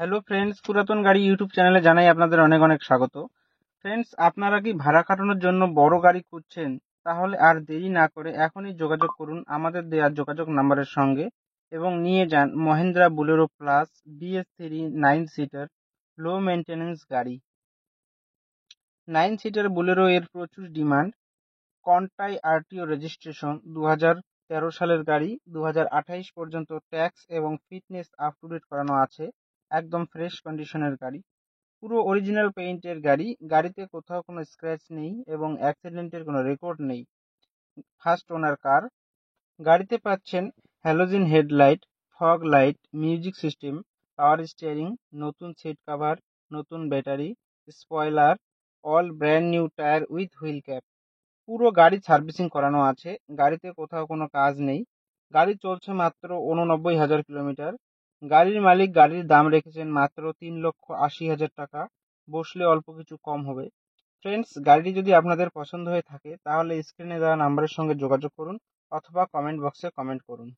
Hello friends, পুরাতন গাড়ি YouTube চ্যানেলে জানাই আপনাদের অনেক অনেক স্বাগত। ফ্রেন্ডস, আপনারা কি ভাড়া খাটানোর জন্য বড় গাড়ি খুঁজছেন? তাহলে আর দেরি না করে এখনই যোগাযোগ করুন আমাদের দেওয়া যোগাযোগ নাম্বারের সঙ্গে এবং নিয়ে যান Mahindra Bolero plus BS3 9 seater low maintenance গাড়ি। 9 সিটার বুলেরো এর প্রচুর ডিমান্ড। কন্টাই আরটিও রেজিস্ট্রেশন 2013 সালের গাড়ি, 2028 পর্যন্ত ট্যাক্স এবং ফিটনেস আপ টু ডেট করানো আছে। একদম ফ্রেশ কন্ডিশনের গাড়ি, পুরো অরিজিনাল পেইন্টের গাড়ি। গাড়িতে কোথাও কোনো স্ক্র্যাচ নেই এবং অ্যাক্সিডেন্টের কোনো রেকর্ড নেই। ফার্স্ট ওনার কার। গাড়িতে পাচ্ছেন halogen headlight, fog light, music system, power steering, নতুন সিট কভার, নতুন battery, spoiler, all brand new tyre with wheel cap. পুরো গাড়ি সার্ভিসিং করানো আছে। গাড়িতে কোথাও কোনো কাজ নেই। গাড়ি চলছে মাত্র 89,000 কিলোমিটার। গাড়ির মালিক গাড়ির দাম রেখেছেন মাত্র 3,80,000 টাকা। বসলে অল্প কিছু কম হবে। ফ্রেন্ডস, গাড়িটি যদি আপনাদের পছন্দ হয়ে থাকে তাহলে স্ক্রিনে দেওয়া নাম্বারের সঙ্গে যোগাযোগ করুন অথবা কমেন্ট বক্সে কমেন্ট করুন।